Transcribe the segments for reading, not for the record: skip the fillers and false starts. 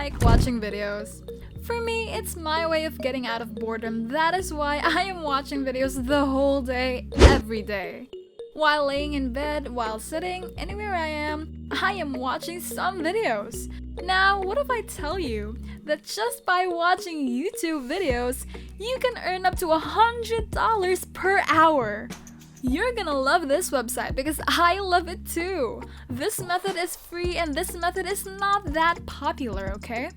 like watching videos? For me, it's my way of getting out of boredom. That is why I am watching videos the whole day, every day. While laying in bed, while sitting, anywhere I am watching some videos. Now, what if I tell you that just by watching YouTube videos, you can earn up to $100 per hour? You're gonna love this website because I love it too. This method is free and this method is not that popular, okay?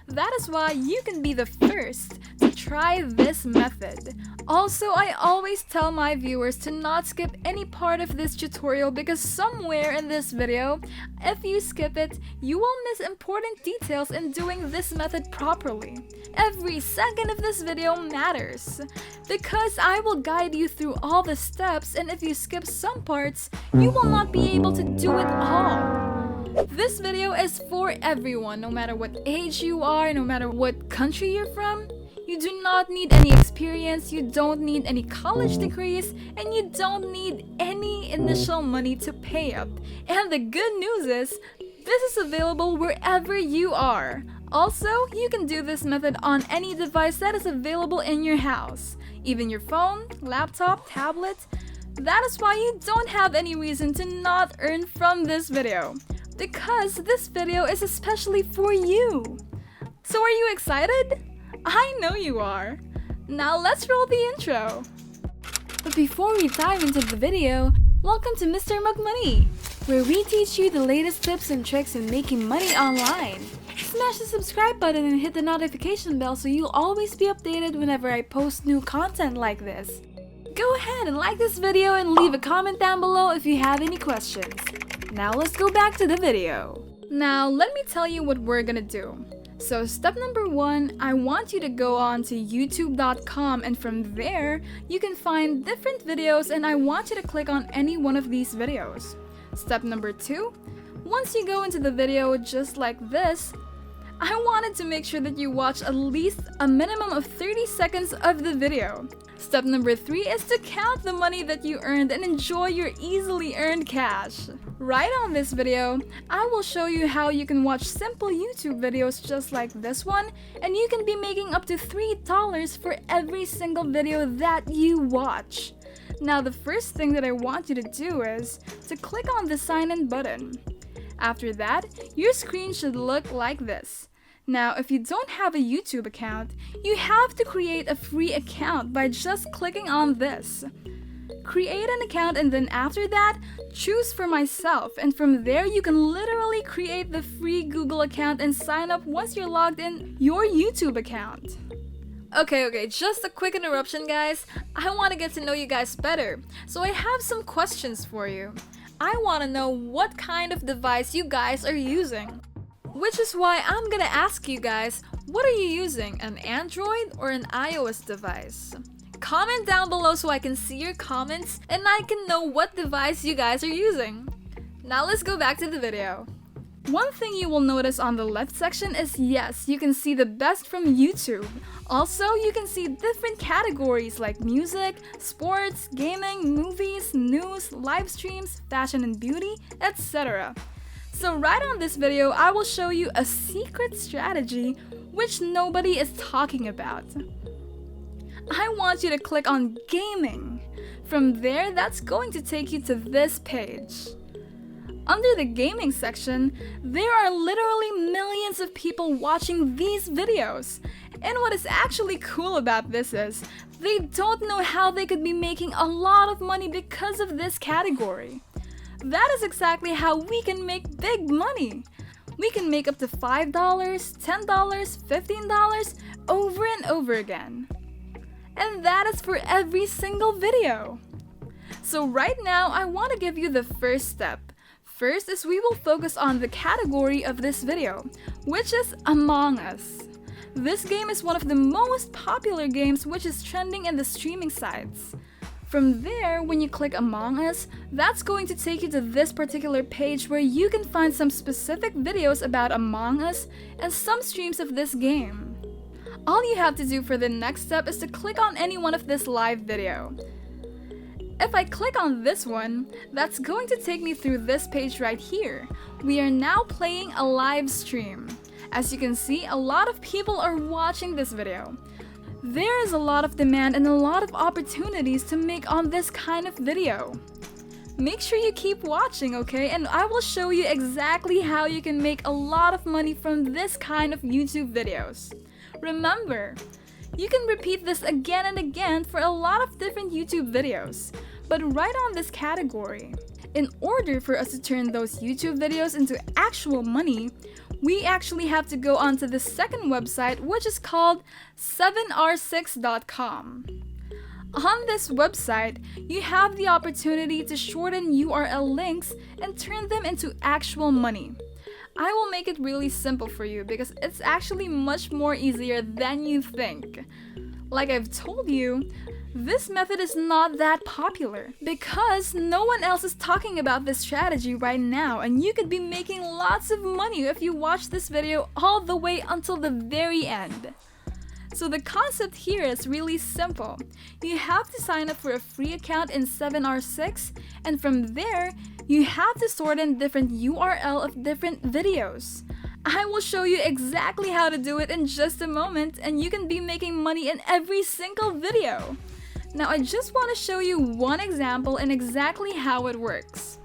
That is why you can be the first to try this method. Also, I always tell my viewers to not skip any part of this tutorial because somewhere in this video, if you skip it, you will miss important details in doing this method properly. Every second of this video matters because I will guide you through all the steps, and if you skip some parts, you will not be able to do it all. This video is for everyone, no matter what age you are, no matter what country you're from. You do not need any experience, you don't need any college degrees, and you don't need any initial money to pay up. And the good news is, this is available wherever you are. Also, you can do this method on any device that is available in your house. Even your phone, laptop, tablet. That is why you don't have any reason to not earn from this video. Because this video is especially for you. So are you excited? I know you are. Now let's roll the intro. But before we dive into the video, welcome to Mr. Mug Money, where we teach you the latest tips and tricks in making money online. Smash the subscribe button and hit the notification bell so you'll always be updated whenever I post new content like this. Go ahead and like this video and leave a comment down below if you have any questions. Now let's go back to the video. Now let me tell you what we're gonna do. So step number 1, I want you to go on to youtube.com, and from there you can find different videos, and I want you to click on any one of these videos. Step number 2, once you go into the video just like this, I wanted to make sure that you watch at least a minimum of 30 seconds of the video. Step number 3 is to count the money that you earned and enjoy your easily earned cash. Right on this video, I will show you how you can watch simple YouTube videos just like this one, and you can be making up to $3 for every single video that you watch. Now the first thing that I want you to do is to click on the sign in button. After that, your screen should look like this. Now, if you don't have a YouTube account, you have to create a free account by just clicking on this. Create an account, and then after that, choose for myself, and from there you can literally create the free Google account and sign up once you're logged in your YouTube account. Okay, just a quick interruption guys. I want to get to know you guys better, so I have some questions for you. I want to know what kind of device you guys are using. Which is why I'm gonna ask you guys, what are you using, an Android or an iOS device? Comment down below so I can see your comments and I can know what device you guys are using. Now let's go back to the video. One thing you will notice on the left section is yes, you can see the best from YouTube. Also, you can see different categories like music, sports, gaming, movies, news, live streams, fashion and beauty, etc. So right on this video, I will show you a secret strategy which nobody is talking about. I want you to click on gaming. From there, that's going to take you to this page. Under the gaming section, there are literally millions of people watching these videos. And what is actually cool about this is, they don't know how they could be making a lot of money because of this category. That is exactly how we can make big money. We can make up to $5, $10, $15 over and over again. And that is for every single video. So right now, I want to give you the first step. First is we will focus on the category of this video, which is Among Us. This game is one of the most popular games which is trending in the streaming sites. From there, when you click Among Us, that's going to take you to this particular page where you can find some specific videos about Among Us and some streams of this game. All you have to do for the next step is to click on any one of this live video. If I click on this one, that's going to take me through this page right here. We are now playing a live stream. As you can see, a lot of people are watching this video. There is a lot of demand and a lot of opportunities to make on this kind of video. Make sure you keep watching, okay? And I will show you exactly how you can make a lot of money from this kind of YouTube videos. Remember, you can repeat this again and again for a lot of different YouTube videos, but right on this category. In order for us to turn those YouTube videos into actual money, we actually have to go onto the second website, which is called 7r6.com. On this website, you have the opportunity to shorten URL links and turn them into actual money. I will make it really simple for you because it's actually much more easier than you think. Like I've told you, this method is not that popular because no one else is talking about this strategy right now, and you could be making lots of money if you watch this video all the way until the very end. So the concept here is really simple. You have to sign up for a free account in 7r6, and from there, you have to sort in different URL of different videos. I will show you exactly how to do it in just a moment, and you can be making money in every single video. Now I just want to show you one example and exactly how it works.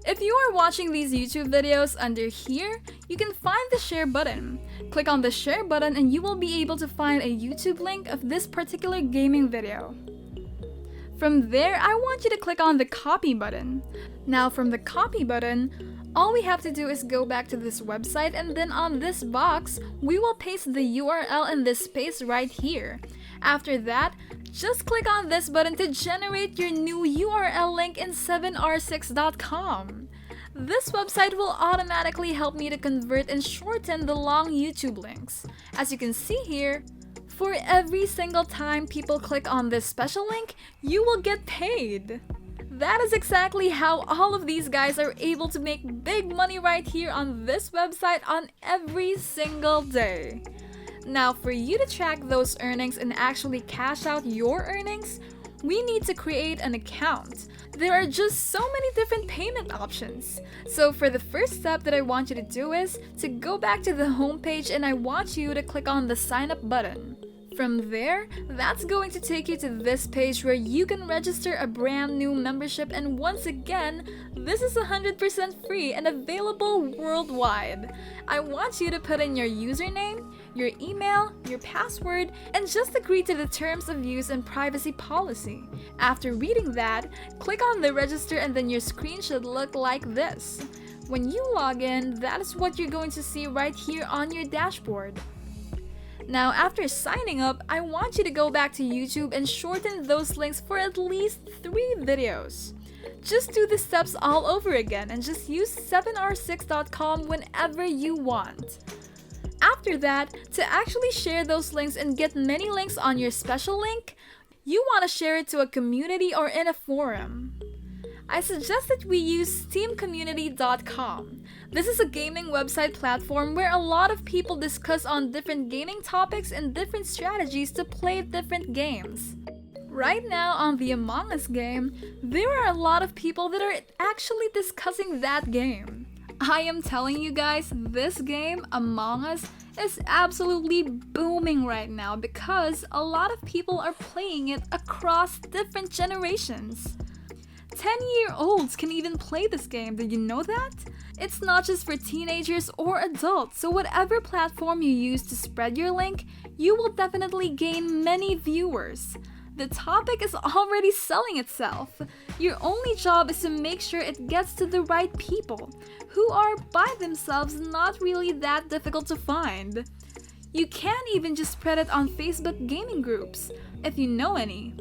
If you are watching these YouTube videos, under here, you can find the share button. Click on the share button and you will be able to find a YouTube link of this particular gaming video. From there, I want you to click on the copy button. Now from the copy button, all we have to do is go back to this website, and then on this box, we will paste the URL in this space right here. After that, just click on this button to generate your new URL link in 7r6.com. This website will automatically help me to convert and shorten the long YouTube links. As you can see here, for every single time people click on this special link, you will get paid. That is exactly how all of these guys are able to make big money right here on this website on every single day. Now, for you to track those earnings and actually cash out your earnings, we need to create an account. There are just so many different payment options. So for the first step that I want you to do is to go back to the home page, and I want you to click on the sign up button. From there, that's going to take you to this page where you can register a brand new membership, and once again, this is 100% free and available worldwide. I want you to put in your username, your email, your password, and just agree to the terms of use and privacy policy. After reading that, click on the register and then your screen should look like this. When you log in, that is what you're going to see right here on your dashboard. Now, after signing up, I want you to go back to YouTube and shorten those links for at least 3 videos. Just do the steps all over again and just use 7r6.com whenever you want. After that, to actually share those links and get many links on your special link, you want to share it to a community or in a forum. I suggest that we use steamcommunity.com. This is a gaming website platform where a lot of people discuss on different gaming topics and different strategies to play different games. Right now on the Among Us game, there are a lot of people that are actually discussing that game. I am telling you guys, this game, Among Us, is absolutely booming right now because a lot of people are playing it across different generations. 10-year-olds can even play this game, did you know that? It's not just for teenagers or adults, so whatever platform you use to spread your link, you will definitely gain many viewers. The topic is already selling itself. Your only job is to make sure it gets to the right people, who are by themselves not really that difficult to find. You can even just spread it on Facebook gaming groups, if you know any.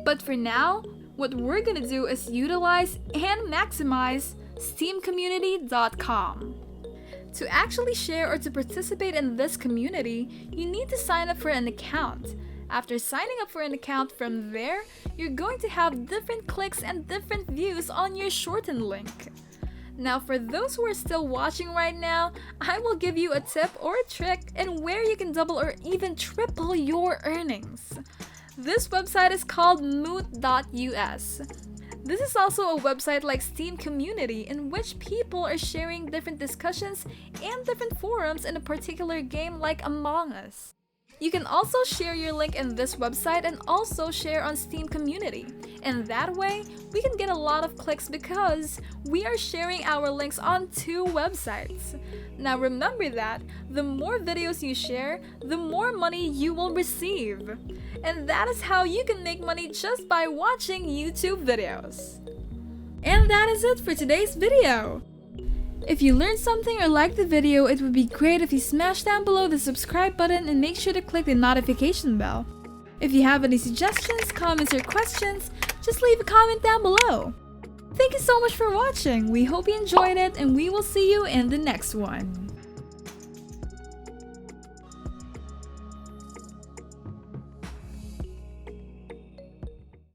But for now, what we're gonna do is utilize and maximize steamcommunity.com. To actually share or to participate in this community, you need to sign up for an account. After signing up for an account, from there, you're going to have different clicks and different views on your shortened link. Now, for those who are still watching right now, I will give you a tip or a trick in where you can double or even triple your earnings. This website is called moot.us. This is also a website like Steam Community in which people are sharing different discussions and different forums in a particular game like Among Us. You can also share your link in this website and also share on Steam Community. And that way, we can get a lot of clicks because we are sharing our links on 2 websites. Now remember that the more videos you share, the more money you will receive. And that is how you can make money just by watching YouTube videos. And that is it for today's video. If you learned something or liked the video, it would be great if you smash down below the subscribe button and make sure to click the notification bell. If you have any suggestions, comments, or questions, just leave a comment down below. Thank you so much for watching. We hope you enjoyed it and we will see you in the next one.